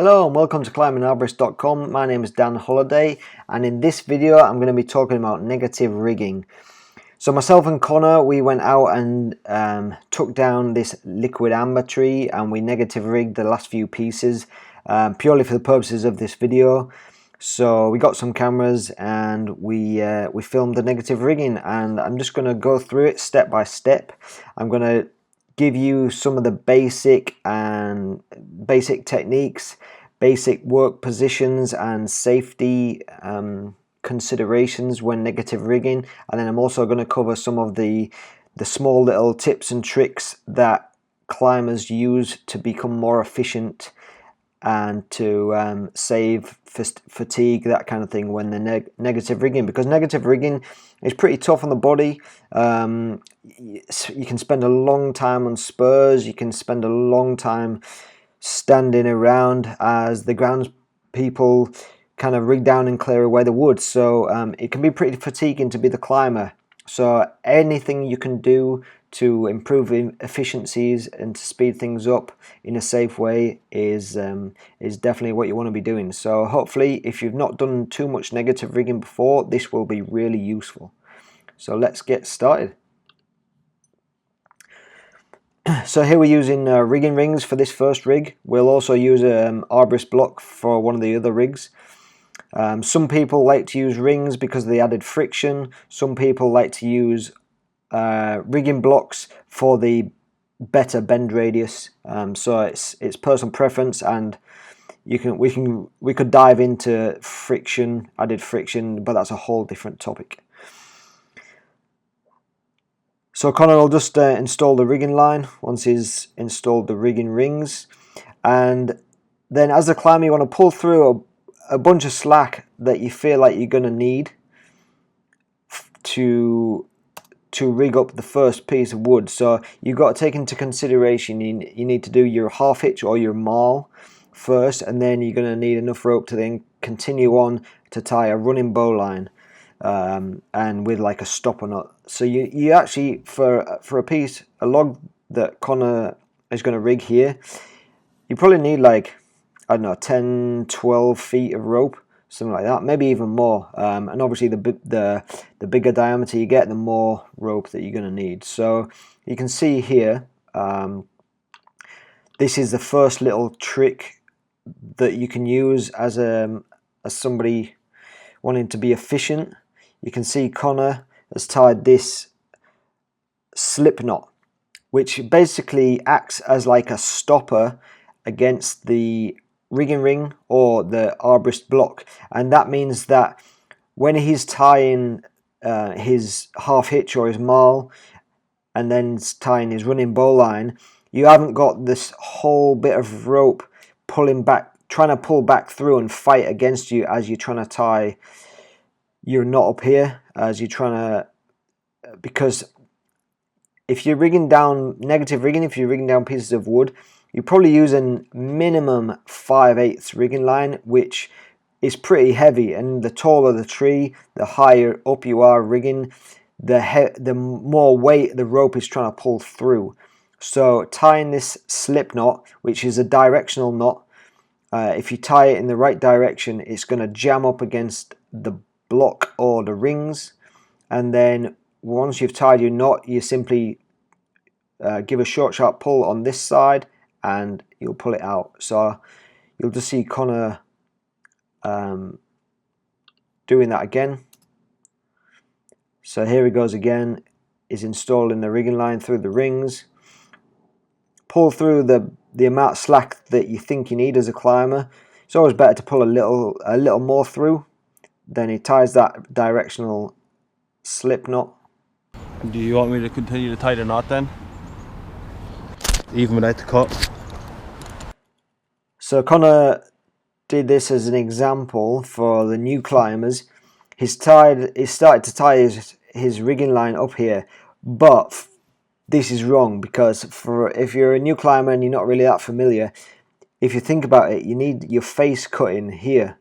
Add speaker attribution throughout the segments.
Speaker 1: Hello and welcome to climbingarborist.com. My name is Dan Holliday, and in this video I'm going to be talking about negative rigging. So myself and Connor, we went out and took down this liquid amber tree, and we negative rigged the last few pieces purely for the purposes of this video. So we got some cameras and we filmed the negative rigging, and I'm just going to go through it step by step. I'm going to give you some of the basic techniques, basic work positions and safety considerations when negative rigging, and then I'm also going to cover some of the small little tips and tricks that climbers use to become more efficient and to save fatigue, that kind of thing, when they're negative rigging, because negative rigging is pretty tough on the body. You can spend a long time on spurs, you can spend a long time standing around as the grounds people kind of rig down and clear away the wood, so it can be pretty fatiguing to be the climber. So anything you can do to improve efficiencies and to speed things up in a safe way is definitely what you want to be doing. So hopefully, if you've not done too much negative rigging before, this will be really useful. So let's get started. So here we're using rigging rings for this first rig. We'll also use an Arborist block for one of the other rigs. Some people like to use rings because of the added friction. Some people like to use rigging blocks for the better bend radius. So it's personal preference, and we could dive into added friction, but that's a whole different topic. So Connor will just install the rigging line once he's installed the rigging rings, and then as a climber you want to pull through a bunch of slack that you feel like you're going to need to rig up the first piece of wood. So you've got to take into consideration you need to do your half hitch or your maul first, and then you're going to need enough rope to then continue on to tie a running bowline, and with like a stopper knot. So you actually, for a log that Connor is going to rig here, you probably need like, I don't know, 10-12 feet of rope, something like that, maybe even more. And obviously the bigger diameter you get, the more rope that you're going to need. So you can see here, this is the first little trick that you can use as somebody wanting to be efficient. You can see Connor has tied this slip knot, which basically acts as like a stopper against the rigging ring or the Arborist block, and that means that when he's tying his half hitch or his maul and then tying his running bowline, you haven't got this whole bit of rope trying to pull back through and fight against you as you're trying to tie your knot up here, because if you're rigging down negative rigging, if you're rigging down pieces of wood, you're probably using minimum 5/8 rigging line, which is pretty heavy, and the taller the tree, the higher up you are rigging, the more weight the rope is trying to pull through. So tying this slip knot, which is a directional knot, if you tie it in the right direction, it's going to jam up against the block or the rings, and then once you've tied your knot, you simply give a short sharp pull on this side and you'll pull it out. So you'll just see Connor doing that again. So here he goes again, is installing the rigging line through the rings. Pull through the amount of slack that you think you need as a climber. It's always better to pull a little more through. Then he ties that directional slip knot.
Speaker 2: Do you want me to continue to tie the knot then? Even without the cut?
Speaker 1: So Connor did this as an example for the new climbers. He's started to tie his rigging line up here, but this is wrong, because if you're a new climber and you're not really that familiar, if you think about it, you need your face cutting here,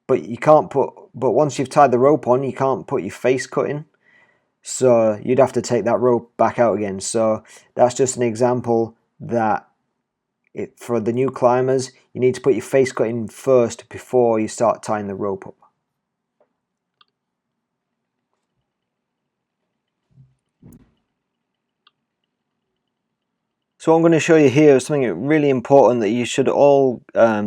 Speaker 1: but once you've tied the rope on, you can't put your face cutting, so you'd have to take that rope back out again. So that's just an example that for the new climbers, you need to put your face cut in first before you start tying the rope up. So what I'm going to show you here is something really important that you should all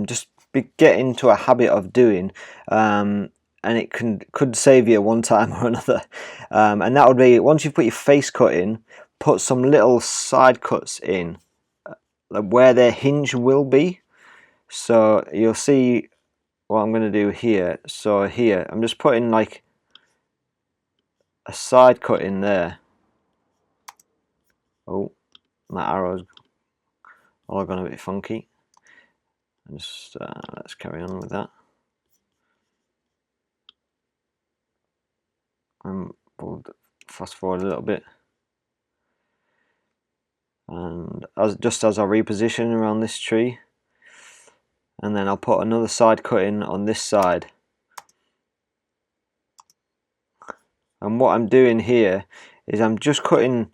Speaker 1: just get into a habit of doing, and it could save you one time or another, and that would be, once you've put your face cut in, put some little side cuts in where their hinge will be. So you'll see what I'm going to do here. So here I'm just putting like a side cut in there. Oh, my arrow's all gone a bit funky. Just let's carry on with that. We'll fast forward a little bit, and just as I reposition around this tree, and then I'll put another side cut in on this side. And what I'm doing here is I'm just cutting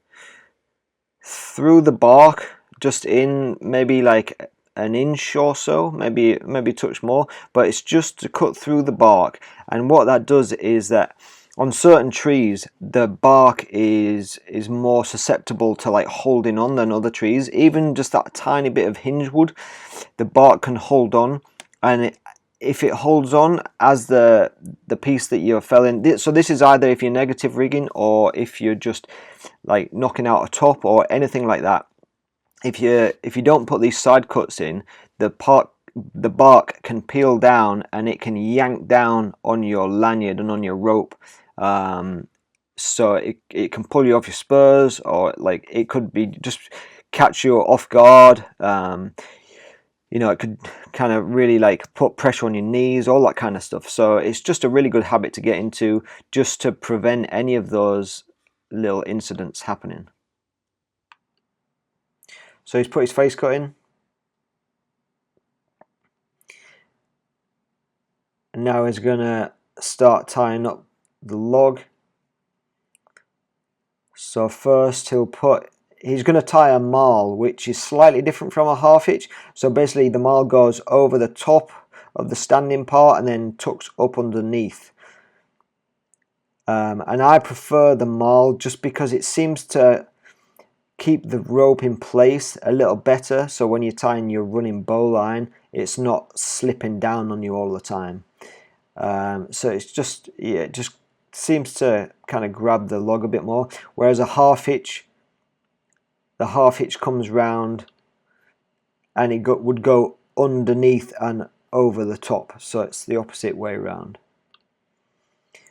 Speaker 1: through the bark, just in maybe like an inch or so, maybe touch more, but it's just to cut through the bark. And what that does is that on certain trees the bark is more susceptible to like holding on than other trees. Even just that tiny bit of hinge wood, the bark can hold on, and if it holds on as the piece that you're felling, so this is either if you're negative rigging or if you're just like knocking out a top or anything like that. If you don't put these side cuts in, the bark can peel down and it can yank down on your lanyard and on your rope. So it can pull you off your spurs, or like it could be just catch you off guard. You know, it could kind of really like put pressure on your knees, all that kind of stuff. So it's just a really good habit to get into, just to prevent any of those little incidents happening. So he's put his face cut in. And now he's gonna start tying up the log. So first he's going to tie a marl, which is slightly different from a half hitch. So basically the marl goes over the top of the standing part and then tucks up underneath. And I prefer the marl just because it seems to keep the rope in place a little better. So when you're tying your running bowline, it's not slipping down on you all the time. So it's just, yeah, it just seems to kind of grab the log a bit more. Whereas a half hitch, the half hitch comes round and it would go underneath and over the top. So it's the opposite way round.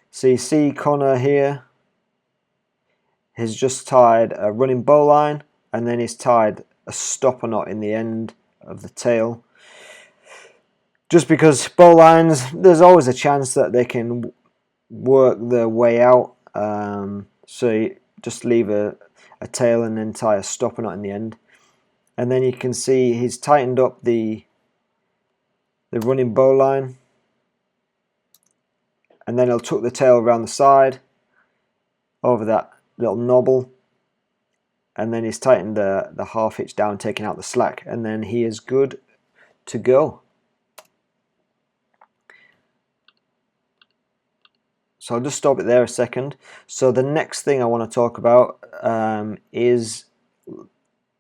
Speaker 1: So you see Connor here has just tied a running bowline, and then he's tied a stopper knot in the end of the tail. Just because bowlines, there's always a chance that they can work their way out. So you just leave a tail and then tie a stopper knot in the end. And then you can see he's tightened up the running bowline, and then he'll tuck the tail around the side over that little knobble, and then he's tightened the half hitch down, taking out the slack, and then he is good to go. So I'll just stop it there a second. So the next thing I want to talk about is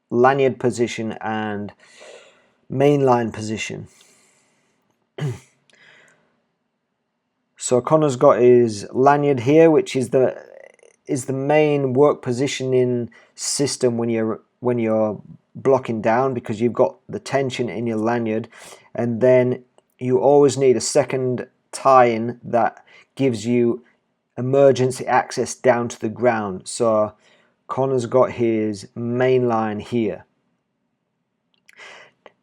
Speaker 1: lanyard position and mainline position. So Connor's got his lanyard here, which is the main work positioning system when you're blocking down, because you've got the tension in your lanyard, and then you always need a second tie-in that gives you emergency access down to the ground. So Connor's got his main line here.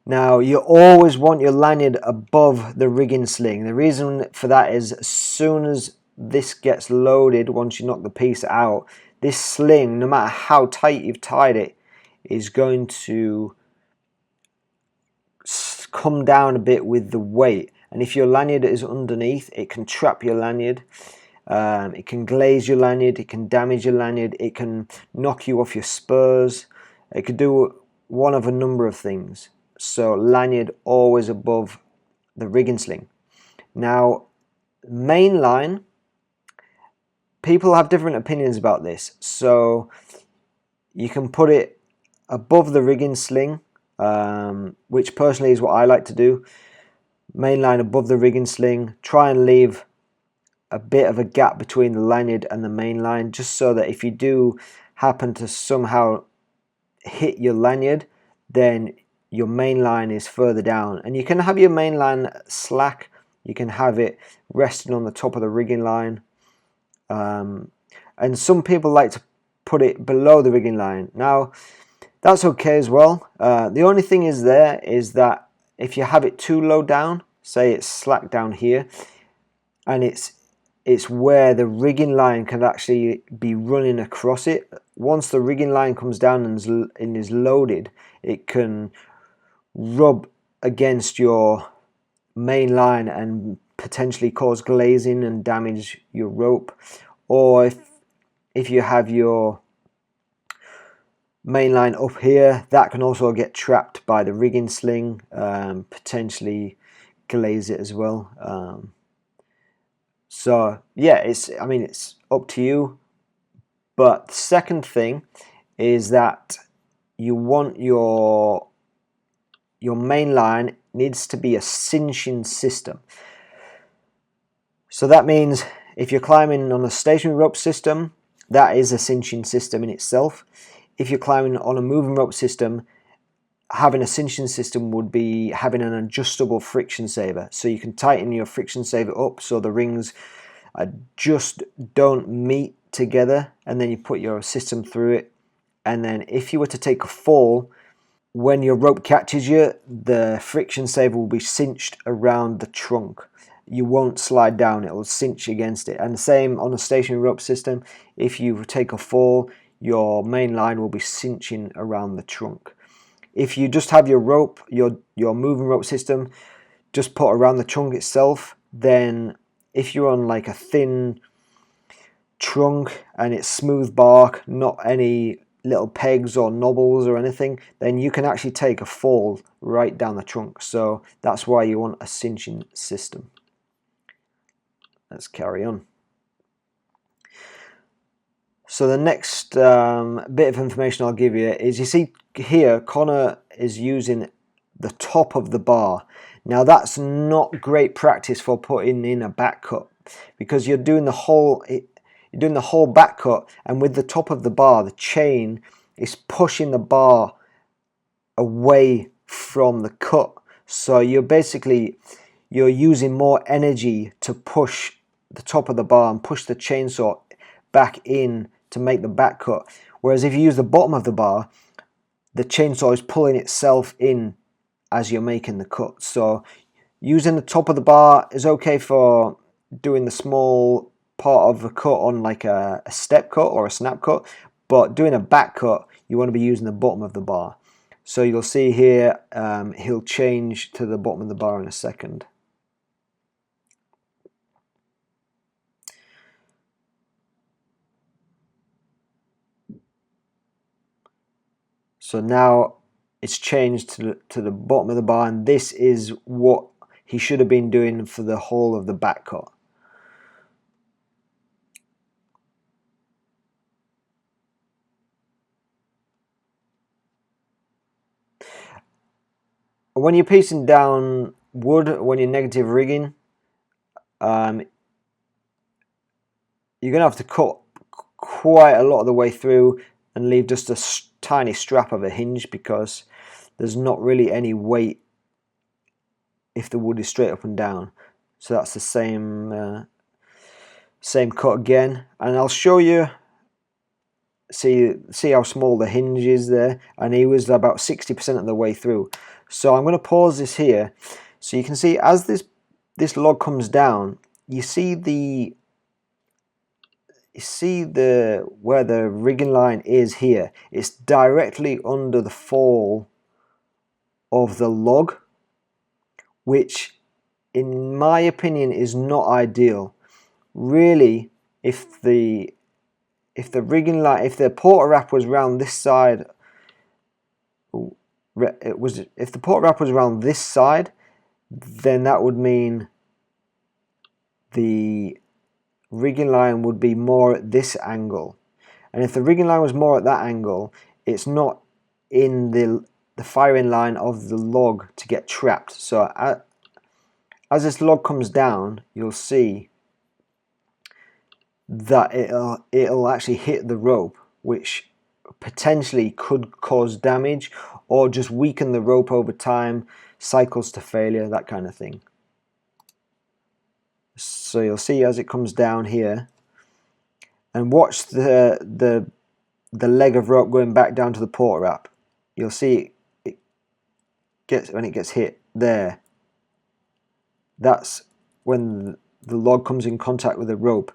Speaker 1: Now you always want your lanyard above the rigging sling. The reason for that is as soon as this gets loaded, once you knock the piece out, this sling, no matter how tight you've tied it, is going to come down a bit with the weight. And if your lanyard is underneath, it can trap your lanyard, it can glaze your lanyard, it can damage your lanyard, it can knock you off your spurs, it could do one of a number of things. so lanyard always above the rigging sling. Now, main line, people have different opinions about this, so you can put it above the rigging sling, which personally is what I like to do. Main line above the rigging sling, try and leave a bit of a gap between the lanyard and the main line, just so that if you do happen to somehow hit your lanyard, then your main line is further down. And you can have your main line slack, you can have it resting on the top of the rigging line, and some people like to put it below the rigging line. Now that's okay as well. The only thing is that if you have it too low down, say it's slack down here, and it's where the rigging line can actually be running across it. Once the rigging line comes down and is loaded, it can rub against your main line and potentially cause glazing and damage your rope. Or if you have your main line up here, that can also get trapped by the rigging sling, potentially glaze it as well. So yeah, it's up to you. But the second thing is that you want your main line needs to be a cinching system. So that means if you're climbing on a stationary rope system, that is a cinching system in itself. If you're climbing on a moving rope system, having a cinching system would be having an adjustable friction saver. So you can tighten your friction saver up so the rings just don't meet together, and then you put your system through it. And then if you were to take a fall, when your rope catches you, the friction saver will be cinched around the trunk. You won't slide down, it will cinch against it. And the same on a stationary rope system, if you take a fall, your main line will be cinching around the trunk. If you just have your rope, your moving rope system, just put around the trunk itself, then if you're on like a thin trunk and it's smooth bark, not any little pegs or knobbles or anything, then you can actually take a fall right down the trunk. So that's why you want a cinching system. Let's carry on. So the next bit of information I'll give you is, you see here Connor is using the top of the bar. Now that's not great practice for putting in a back cut, because you're doing the whole back cut, and with the top of the bar, the chain is pushing the bar away from the cut. So you're using more energy to push the top of the bar and push the chainsaw back in to make the back cut. Whereas if you use the bottom of the bar, the chainsaw is pulling itself in as you're making the cut. So using the top of the bar is okay for doing the small part of a cut on like a step cut or a snap cut, but doing a back cut, you want to be using the bottom of the bar. So you'll see here, he'll change to the bottom of the bar in a second. So now it's changed to the bottom of the bar, and this is what he should have been doing for the whole of the back cut. When you're piecing down wood, when you're negative rigging, you're going to have to cut quite a lot of the way through and leave just a tiny strap of a hinge, because there's not really any weight if the wood is straight up and down. So that's the same cut again, and I'll show you. See how small the hinge is there, and he was about 60% of the way through. So I'm going to pause this here so you can see as this log comes down, you see where the rigging line is here. It's directly under the fall of the log, which in my opinion is not ideal. Really, if the rigging line, if the porter wrap was round this side, if the port wrap was around this side, then that would mean the rigging line would be more at this angle. And if the rigging line was more at that angle, it's not in the firing line of the log to get trapped. So as this log comes down, you'll see that it'll actually hit the rope, which potentially could cause damage or just weaken the rope over time, cycles to failure, that kind of thing. So you'll see as it comes down here, and watch the leg of rope going back down to the port wrap. You'll see when it gets hit there, that's when the log comes in contact with the rope,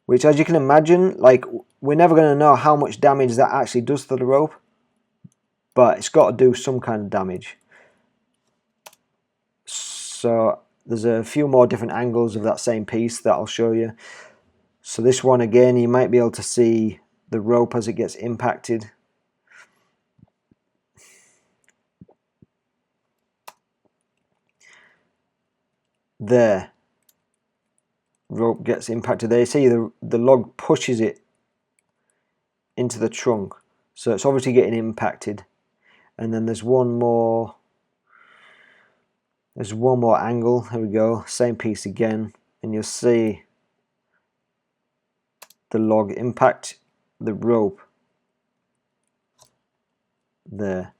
Speaker 1: which, as you can imagine, like, we're never going to know how much damage that actually does to the rope, but it's got to do some kind of damage. So there's a few more different angles of that same piece that I'll show you. So this one, again, you might be able to see the rope as it gets impacted. There, rope gets impacted there. You see the log pushes it into the trunk, so it's obviously getting impacted. And then there's one more angle. Here we go, same piece again, and you'll see the log impact the rope there.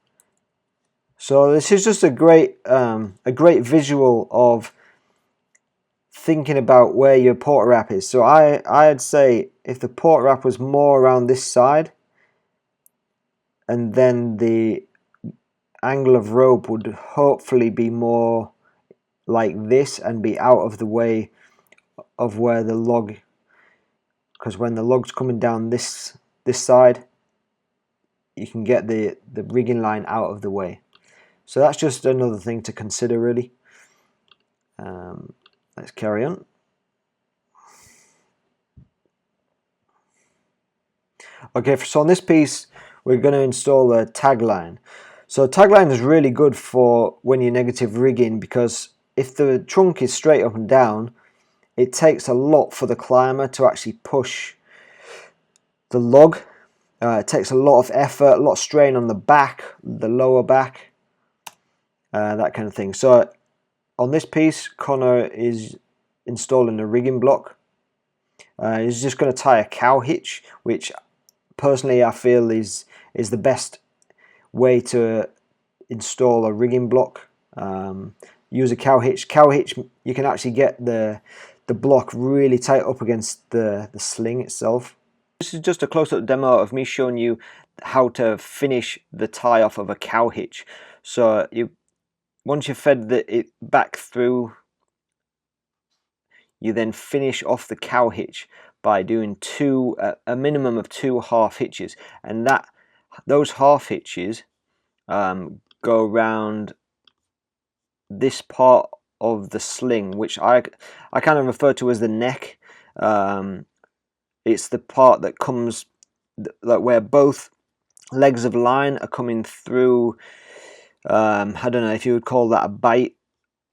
Speaker 1: So this is just a great visual of thinking about where your port wrap is. So I'd say if the port wrap was more around this side, and then the angle of rope would hopefully be more like this and be out of the way of where the log, because when the log's coming down this side, you can get the rigging line out of the way. So that's just another thing to consider, really. Let's carry on. Okay, so on this piece we're going to install a tagline. So a tagline is really good for when you're negative rigging, because if the trunk is straight up and down, it takes a lot for the climber to actually push the log. It takes a lot of effort, a lot of strain on the back, the lower back, that kind of thing. So on this piece, Connor is installing a rigging block. He's just going to tie a cow hitch, which personally I feel is the best way to install a rigging block. Use a cow hitch. Cow hitch, you can actually get the block really tight up against the sling itself. This is just a close-up demo of me showing you how to finish the tie off of a cow hitch. So once you've fed it back through, you then finish off the cow hitch by doing a minimum of 2 half hitches, and those half hitches go around this part of the sling, which I kind of refer to as the neck. It's the part that comes, like, where both legs of line are coming through. I don't know if you would call that a bite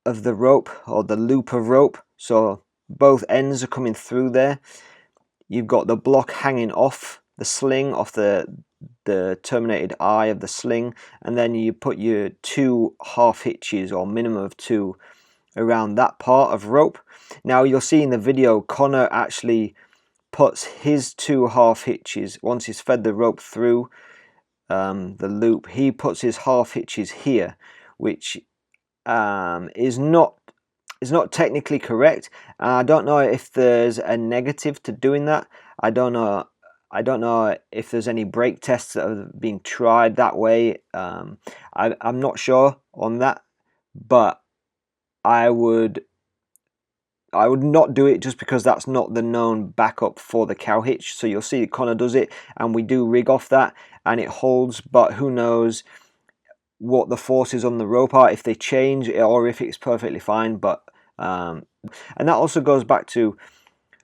Speaker 1: of the rope or the loop of rope. So both ends are coming through there. You've got the block hanging off the sling, off the terminated eye of the sling, and then you put your 2 half hitches, or minimum of 2, around that part of rope. Now you'll see in the video, Connor actually puts his 2 half hitches, once he's fed the rope through the loop, he puts his half hitches here, which is not technically correct. I don't know if there's a negative to doing that. I don't know if there's any brake tests that are being tried that way. I'm not sure on that, but I would not do it just because that's not the known backup for the cow hitch. So you'll see Connor does it, and we do rig off that, and it holds, but who knows what the forces on the rope are, if they change or if it's perfectly fine. But and that also goes back to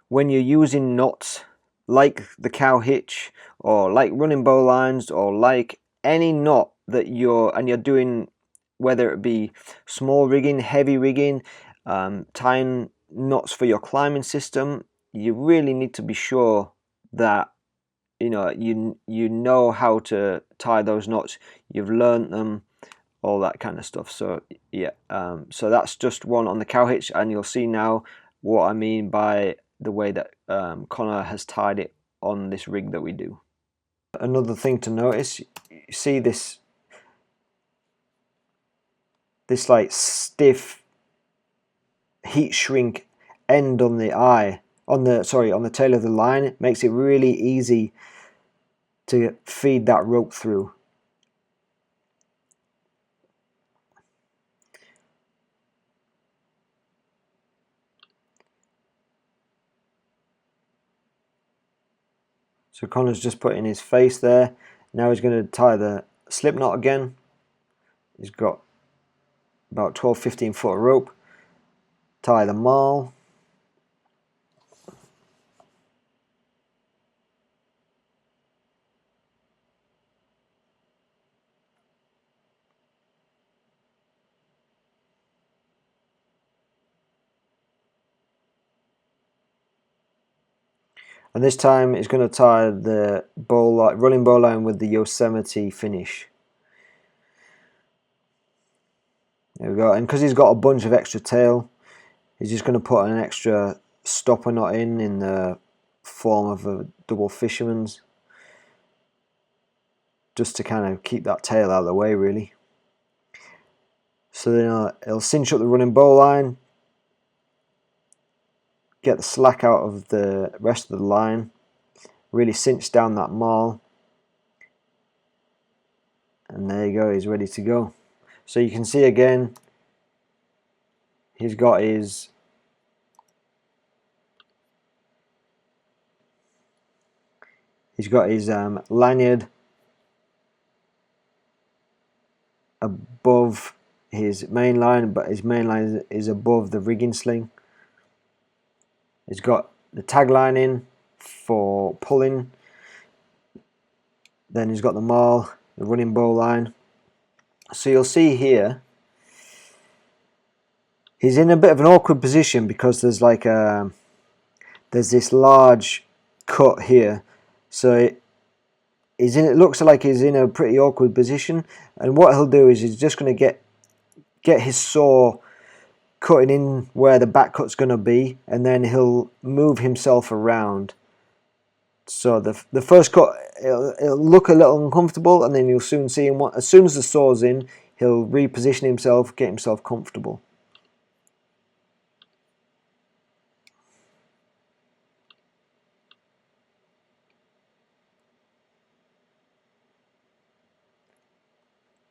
Speaker 1: when you're using knots like the cow hitch, or like running bow lines, or like any knot that you're doing, whether it be small rigging, heavy rigging, tying knots for your climbing system, you really need to be sure that you know how to tie those knots. You've learned them, all that kind of stuff. So yeah, so that's just one on the cow hitch, and you'll see now what I mean by the way that Connor has tied it on this rig that we do. Another thing to notice, you see this like stiff heat shrink end on the on the tail of the line. It makes it really easy to feed that rope through. So Connor's just putting his face there. Now he's going to tie the slip knot again. He's got about 12-15 foot of rope. Tie the maul. And this time he's going to tie the running bow line with the Yosemite finish. There we go. And because he's got a bunch of extra tail, he's just going to put an extra stopper knot in the form of a double fisherman's, just to kind of keep that tail out of the way, really. So then it'll cinch up the running bow line, get the slack out of the rest of the line, really cinch down that maul, and there you go, he's ready to go. So you can see again, he's got his lanyard above his main line, but his main line is above the rigging sling. He's got the tagline in for pulling. Then he's got the maul, the running bow line. So you'll see here, he's in a bit of an awkward position because there's like there's this large cut here. So it looks like he's in a pretty awkward position. And what he'll do is he's just going to get his saw cutting in where the back cut's going to be, and then he'll move himself around. So the first cut, it'll look a little uncomfortable, and then you'll soon see him. As soon as the saw's in, he'll reposition himself, get himself comfortable.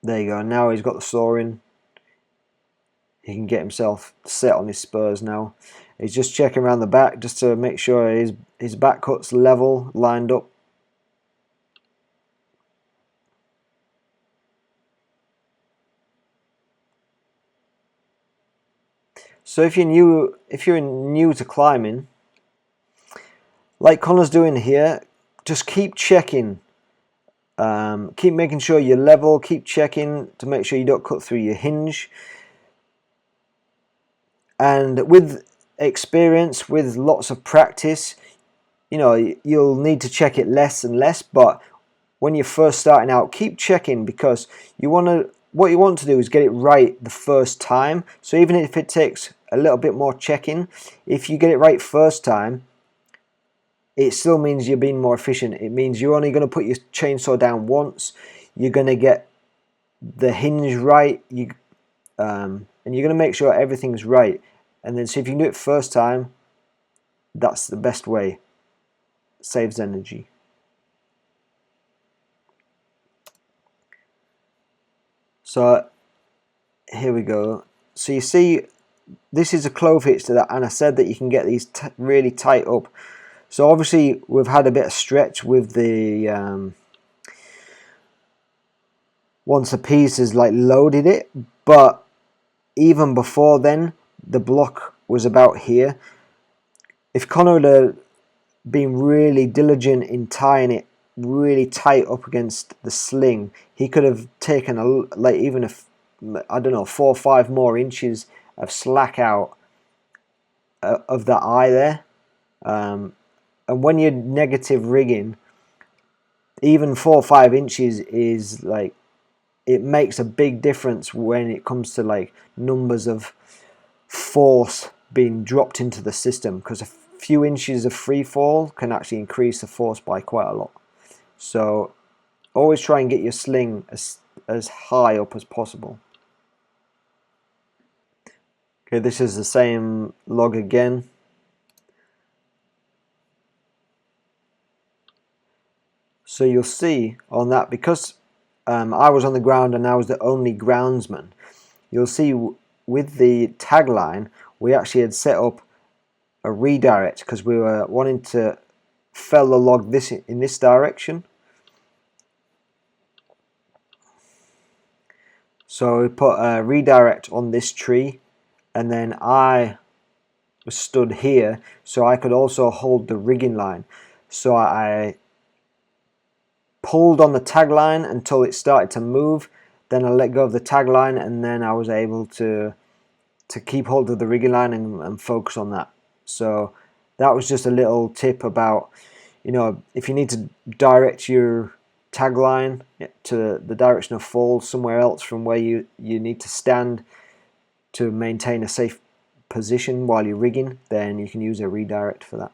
Speaker 1: There you go. Now he's got the saw in. He can get himself set on his spurs now. He's just checking around the back just to make sure his back cut's level, lined up. So if you're new to climbing, like Connor's doing here, just keep checking. Keep making sure you're level. Keep checking to make sure you don't cut through your hinge. And with experience, with lots of practice, you'll need to check it less and less. But when you're first starting out, keep checking, because what you want to do is get it right the first time. So even if it takes a little bit more checking, if you get it right first time, it still means you're being more efficient. It means you're only going to put your chainsaw down once. You're going to get the hinge right. And you're going to make sure everything's right. And then, so if you can do it first time, that's the best way. It saves energy. So here we go. So you see, this is a clove hitch to that, and I said that you can get these really tight up. So obviously we've had a bit of stretch with the once the piece has like loaded it, but even before then, the block was about here. If Connor had been really diligent in tying it really tight up against the sling, he could have taken like even I don't know, 4 or 5 more inches of slack out of that eye there. And when you're negative rigging, even 4 or 5 inches is like, it makes a big difference when it comes to like numbers of force being dropped into the system, because a few inches of free fall can actually increase the force by quite a lot. So always try and get your sling as high up as possible. Okay, this is the same log again. So you'll see on that, because I was on the ground and I was the only groundsman, you'll see with the tagline we actually had set up a redirect because we were wanting to fell the log in this direction. So we put a redirect on this tree, and then I was stood here so I could also hold the rigging line. So I pulled on the tagline until it started to move, then I let go of the tagline, and then I was able to keep hold of the rigging line and focus on that. So that was just a little tip about, you know, if you need to direct your tagline to the direction of fall somewhere else from where you need to stand to maintain a safe position while you're rigging, then you can use a redirect for that.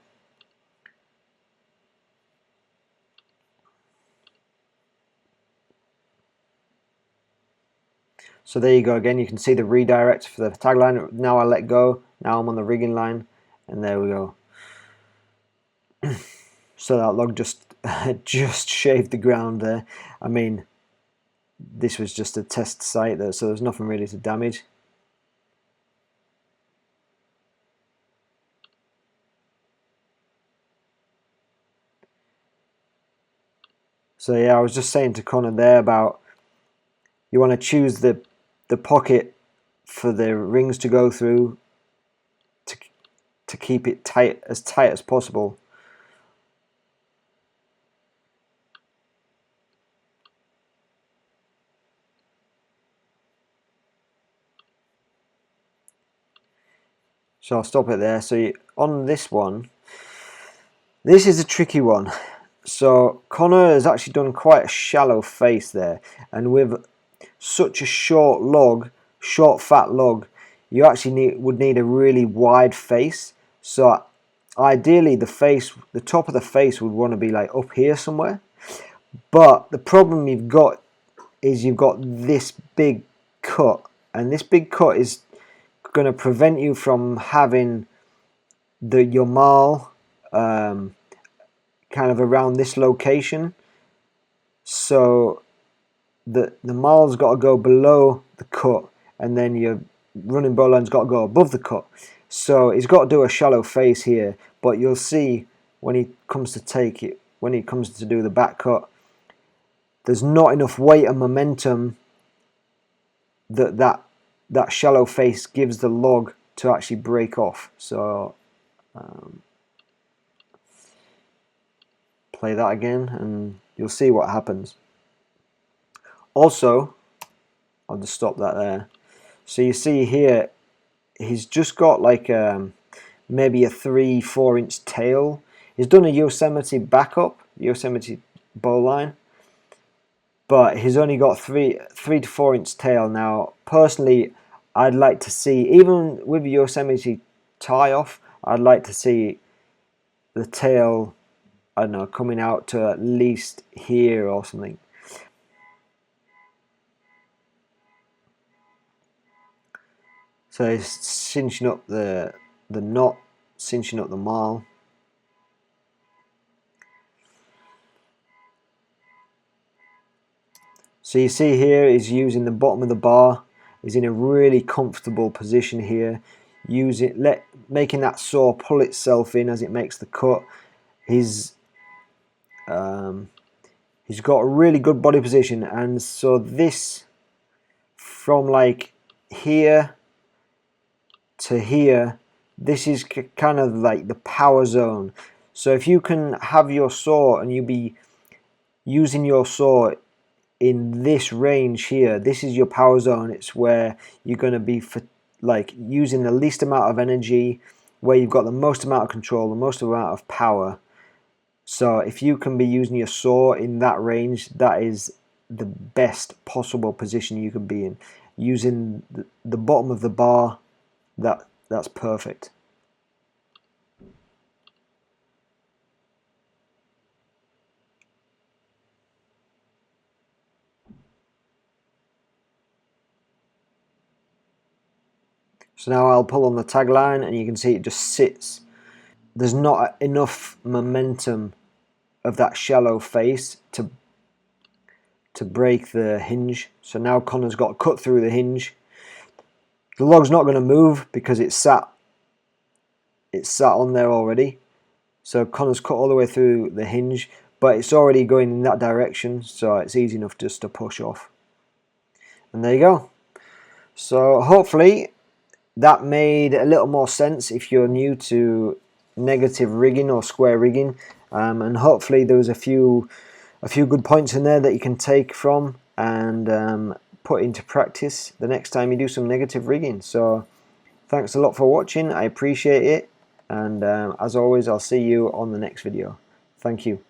Speaker 1: So there you go again, you can see the redirect for the tagline. Now I let go, now I'm on the rigging line, and there we go. So that log just shaved the ground there. I mean, this was just a test site there, so there's nothing really to damage. So yeah, I was just saying to Connor there about, you want to choose the pocket for the rings to go through to keep it tight as possible. So I'll stop it there. So on this one, this is a tricky one. So Connor has actually done quite a shallow face there, and with such a short log, short fat log, you actually would need a really wide face. So ideally the top of the face would want to be like up here somewhere. But the problem you've got is you've got this big cut, and this big cut is going to prevent you from having your maul kind of around this location. So the maul's got to go below the cut, and then your running bowline's got to go above the cut. So he's got to do a shallow face here, but you'll see when he comes to take it, when he comes to do the back cut, there's not enough weight and momentum that shallow face gives the log to actually break off. So play that again and you'll see what happens. Also, I'll just stop that there. So you see here, he's just got like maybe a 3-4 inch tail. He's done a Yosemite backup, Yosemite bowline, but he's only got 3 to 4 inch tail. Now, personally, I'd like to see, even with Yosemite tie off, I'd like to see the tail, I don't know, coming out to at least here or something. So he's cinching up the knot, cinching up the maul. So you see here he's using the bottom of the bar. He's in a really comfortable position here. Making that saw pull itself in as it makes the cut. He's got a really good body position, and so this, from like here to here, this is kind of like the power zone. So if you can have your saw and you be using your saw in this range here, this is your power zone. It's where you're going to be like using the least amount of energy, where you've got the most amount of control, the most amount of power. So if you can be using your saw in that range, that is the best possible position you can be in. Using the bottom of the bar, that's perfect. So now I'll pull on the tagline and you can see it just sits. There's not enough momentum of that shallow face to break the hinge. So now Connor's got to cut through the hinge. The log's not going to move because it's sat on there already. So Connor's cut all the way through the hinge, but it's already going in that direction, so it's easy enough just to push off. And there you go. So hopefully that made a little more sense if you're new to negative rigging or square rigging, and hopefully there was a few good points in there that you can take from and put into practice the next time you do some negative rigging. So thanks a lot for watching, I appreciate it, and as always I'll see you on the next video. Thank you.